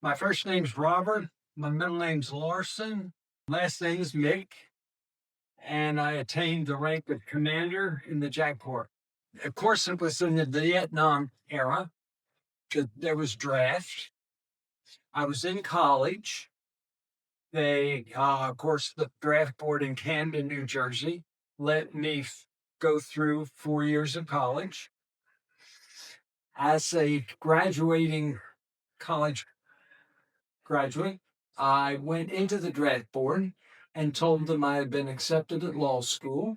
My first name's Robert. My middle name's Larson. Last name is Mick. And I attained the rank of commander in the JAG Corps. Of course, it was in the Vietnam era. There was draft. I was in college. Of course, the draft board in Camden, New Jersey, let me go through 4 years of college. As a graduating college graduate, I went into the draft board and told them I had been accepted at law school.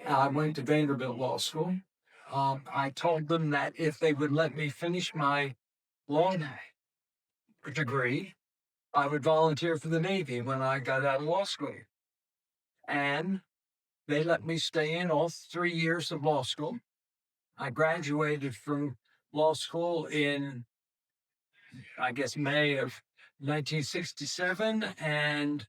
I went to Vanderbilt Law School. I told them that if they would let me finish my law degree, I would volunteer for the Navy when I got out of law school. And they let me stay in all 3 years of law school. I graduated from law school in, I guess, May of 1967 and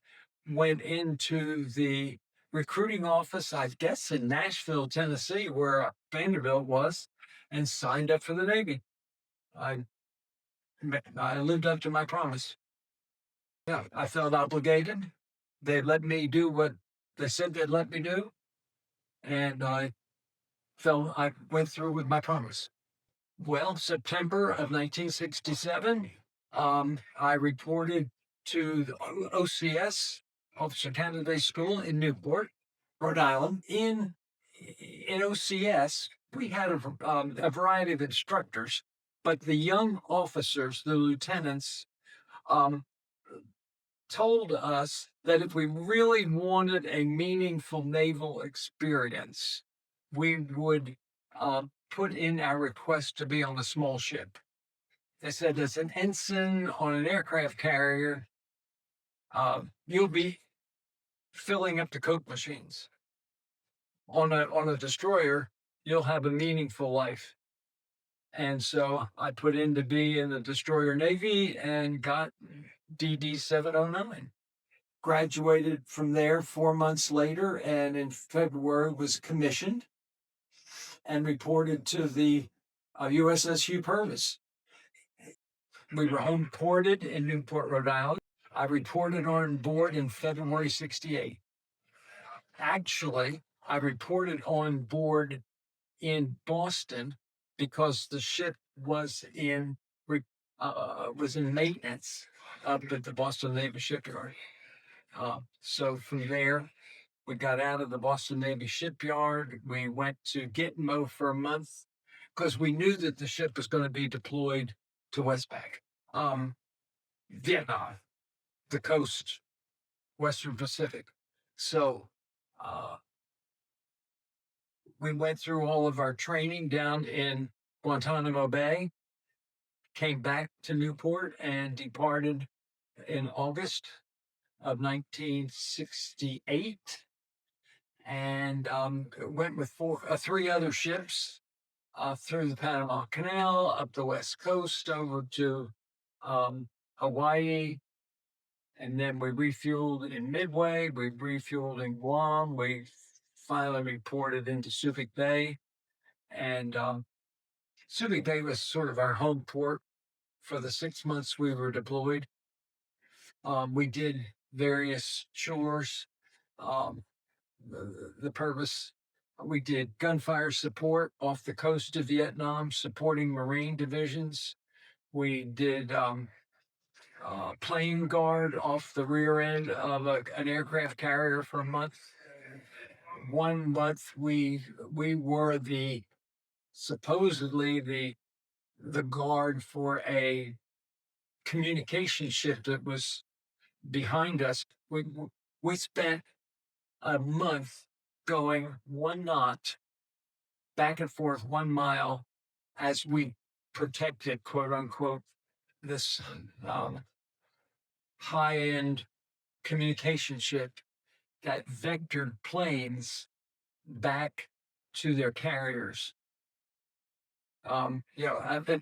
went into the recruiting office, I guess, in Nashville, Tennessee, where Vanderbilt was, and signed up for the Navy. I lived up to my promise. Yeah, I felt obligated. They let me do what they said they'd let me do, and I went through with my promise. Well, September of 1967, I reported to the OCS, Officer Candidate School in Newport, Rhode Island. In OCS, we had a variety of instructors, but the young officers, the lieutenants, told us that if we really wanted a meaningful naval experience, we would put in our request to be on a small ship. They said, as an ensign on an aircraft carrier, you'll be filling up the Coke machines. On a destroyer, you'll have a meaningful life. And so I put in to be in the destroyer Navy and got DD 709. Graduated from there 4 months later, and in February was commissioned and reported to the USS Purvis. We were home ported in Newport, Rhode Island. I reported on board in February 68. Actually, I reported on board in Boston because the ship was in maintenance up at the Boston Navy Shipyard. So from there, we got out of the Boston Navy Shipyard. We went to Gitmo for a month because we knew that the ship was going to be deployed to Westpac, Vietnam, the coast, Western Pacific. So we went through all of our training down in Guantanamo Bay, came back to Newport, and departed in August of 1968, and went with three other ships through the Panama Canal, up the West Coast, over to Hawaii, and then we refueled in Midway, we refueled in Guam, we finally reported into Subic Bay, and Subic Bay was sort of our home port for the 6 months we were deployed. We did various chores. The purpose, we did gunfire support off the coast of Vietnam, supporting Marine divisions. We did plane guard off the rear end of an aircraft carrier for a month. 1 month we were supposedly the guard for a communication ship that was behind us. We spent a month going 1 knot back and forth 1 mile as we protected, quote unquote, this high-end communication ship that vectored planes back to their carriers. An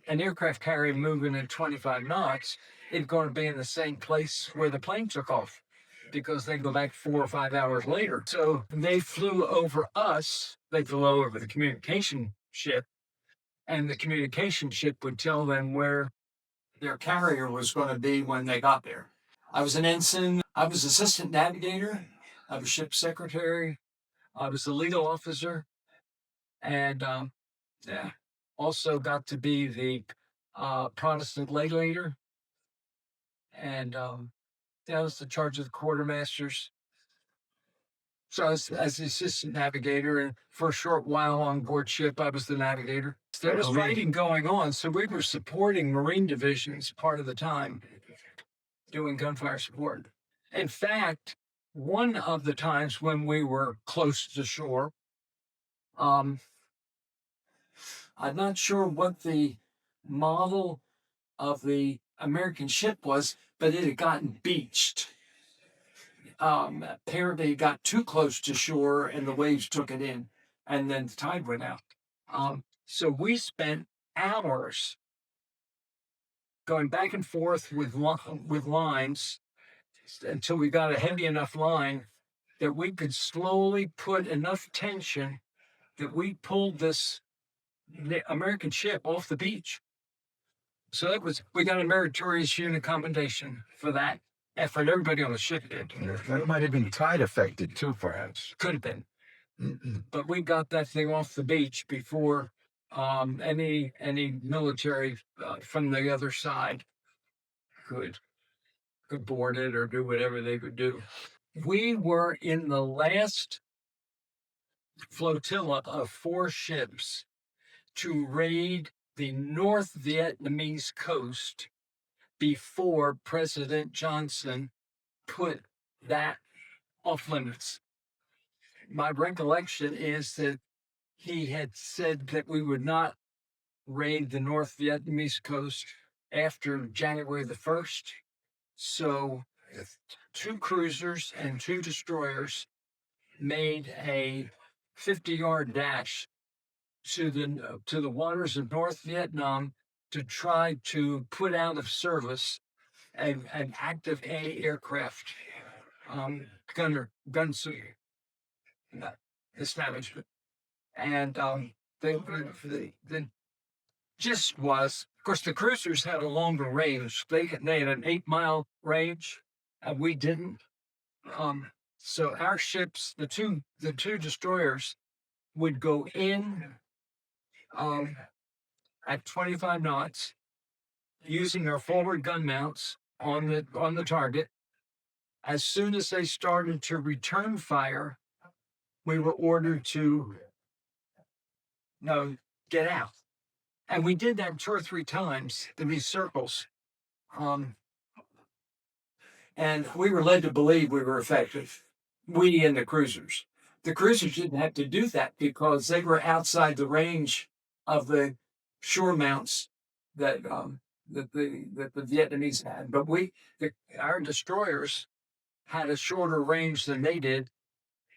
aircraft carrier moving at 25 knots is going to be in the same place where the plane took off, because they go back 4 or 5 hours later. So they flew over us. They flew over the communication ship, and the communication ship would tell them where their carrier was going to be when they got there. I was an ensign. I was assistant navigator. I was ship secretary. I was the legal officer, and yeah, also got to be the Protestant lay leader, and that was the charge of the quartermasters. So I was as the assistant navigator, and for a short while on board ship, I was the navigator. There was fighting going on, so we were supporting Marine divisions part of the time, doing gunfire support. In fact, one of the times when we were close to shore, um, I'm not sure what the model of the American ship was, but it had gotten beached. Apparently, it got too close to shore and the waves took it in, and then the tide went out. So we spent hours going back and forth with lines until we got a heavy enough line that we could slowly put enough tension that we pulled this American ship off the beach. So we got a meritorious unit commendation for that effort. Everybody on the ship did. That might have been tide affected too, perhaps. Could have been. But we got that thing off the beach before any military from the other side could board it or do whatever they could do. We were in the last flotilla of 4 ships to raid the North Vietnamese coast before President Johnson put that off limits. My recollection is that he had said that we would not raid the North Vietnamese coast after January the 1st. So 2 cruisers and 2 destroyers made a 50-yard dash to the waters of North Vietnam to try to put out of service an active anti-aircraft gun establishment. And the gist was, of course, the cruisers had a longer range. They had an 8-mile range, and we didn't. So our ships, the two destroyers, would go in at 25 knots, using our forward gun mounts on the target. As soon as they started to return fire, we were ordered to get out. And we did that 2 or 3 times in these circles. And we were led to believe we were effective. We and the cruisers. The cruisers didn't have to do that because they were outside the range of the shore mounts that the Vietnamese had. But our destroyers had a shorter range than they did.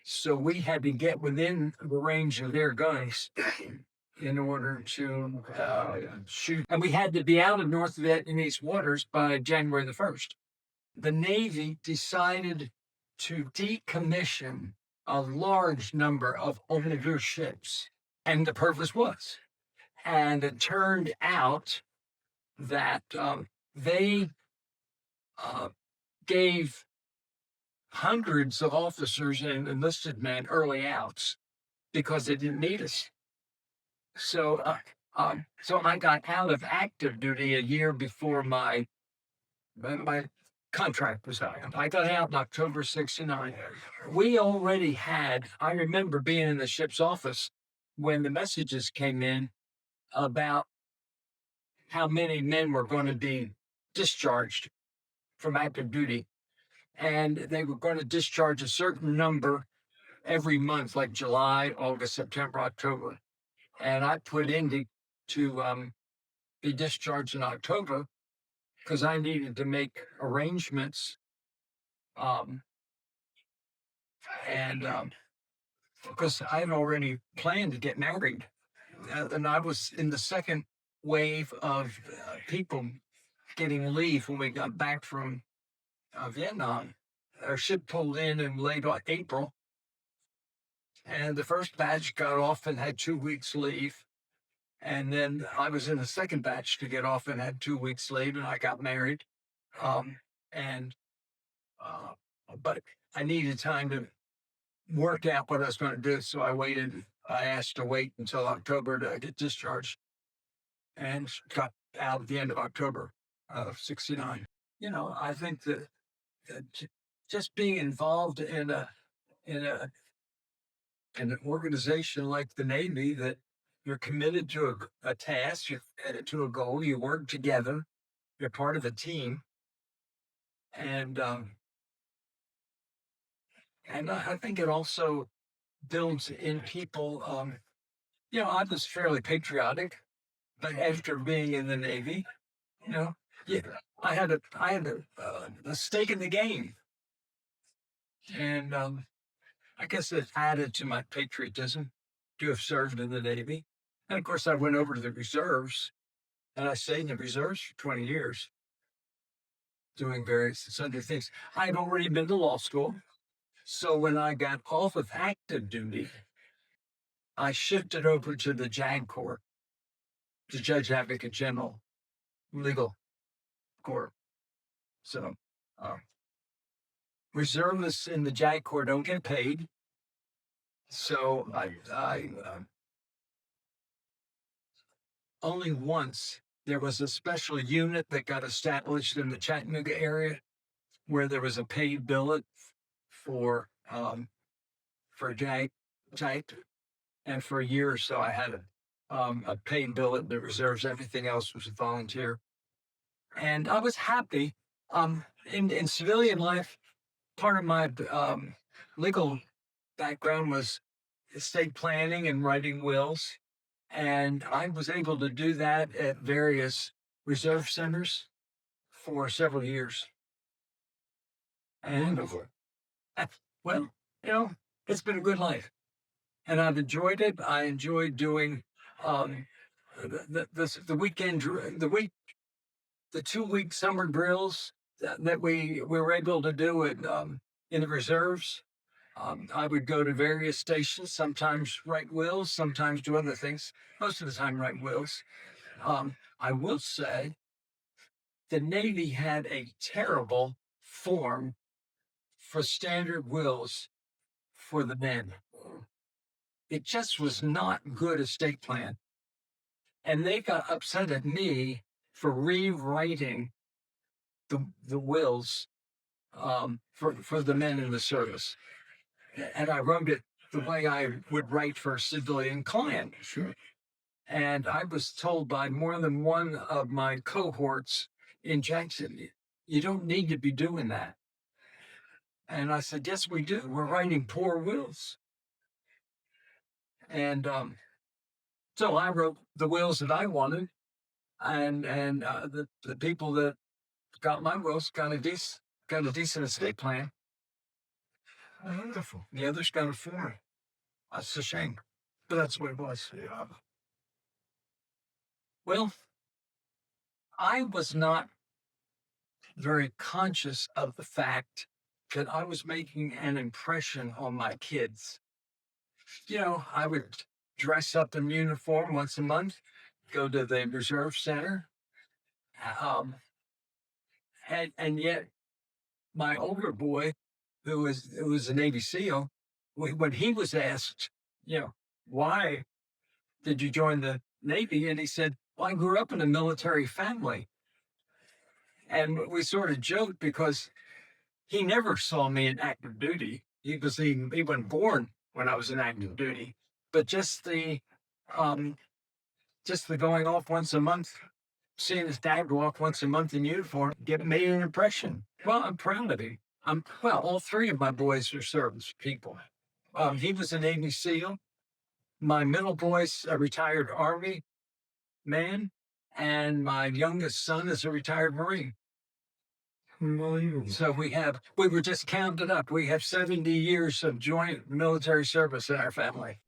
So we had to get within the range of their guns in order to shoot. And we had to be out of North Vietnamese waters by January the 1st. The Navy decided to decommission a large number of older ships. And the purpose was. And it turned out that they gave hundreds of officers and enlisted men early outs because they didn't need us. So I got out of active duty a year before my contract was out. I got out in October '69. We already had, I remember being in the ship's office when the messages came in about how many men were going to be discharged from active duty. And they were going to discharge a certain number every month, like July, August, September, October. And I put in to be discharged in October because I needed to make arrangements. Because I had already planned to get married. And I was in the second wave of people getting leave when we got back from Vietnam. Our ship pulled in late April. And the first batch got off and had 2 weeks leave. And then I was in the second batch to get off and had 2 weeks leave, and I got married. Um, and uh, but I needed time to work out what I was going to do, so I waited. I asked to wait until October to get discharged, and got out at the end of October of '69. I think that just being involved in a in an organization like the Navy, that you're committed to a task, you're committed to a goal, you work together, you're part of a team, and I think it also builds in people. I was fairly patriotic, but after being in the Navy, you know, yeah, I had a stake in the game, and I guess it added to my patriotism to have served in the Navy. And of course, I went over to the reserves, and I stayed in the reserves for 20 years, doing various sundry things. I had already been to law school, so when I got off of active duty, I shifted over to the JAG Court, the Judge Advocate General Legal Court. So, uh, reservists in the JAG Court don't get paid. So I only once there was a special unit that got established in the Chattanooga area where there was a paid billet for JAG type, and for a year or so I had a paid billet in the reserves. Everything else was volunteer, and I was happy. In civilian life, part of my legal background was estate planning and writing wills. And I was able to do that at various reserve centers for several years. And well, it's been a good life, and I've enjoyed it. I enjoyed doing um, the weekend, the 2 week summer drills that we were able to do in the reserves. I would go to various stations, sometimes write wills, sometimes do other things. Most of the time, write wills. I will say the Navy had a terrible form for standard wills for the men. It just was not good estate plan. And they got upset at me for rewriting the wills for the men in the service. And I wrote it the way I would write for a civilian client. Sure. And I was told by more than one of my cohorts in Jackson, you don't need to be doing that. And I said, yes, we do. We're writing poor wills. And so I wrote the wills that I wanted, and the people that got my wills got a decent estate plan. Wonderful. The others got a form. That's a shame, but that's what it was. Yeah. Well, I was not very conscious of the fact that I was making an impression on my kids. I would dress up in uniform once a month, go to the reserve center, and yet my older boy, who was a Navy SEAL, when he was asked, why did you join the Navy? And he said, well, I grew up in a military family. And we sort of joked because he never saw me in active duty. He wasn't born when I was in active duty, but um, just the going off once a month, seeing his dad go off once a month in uniform, made an impression. Well, I'm proud of him. All three of my boys are service people. He was a Navy SEAL. My middle boy's a retired Army man, and my youngest son is a retired Marine. Unbelievable. So we were just counted up. We have 70 years of joint military service in our family.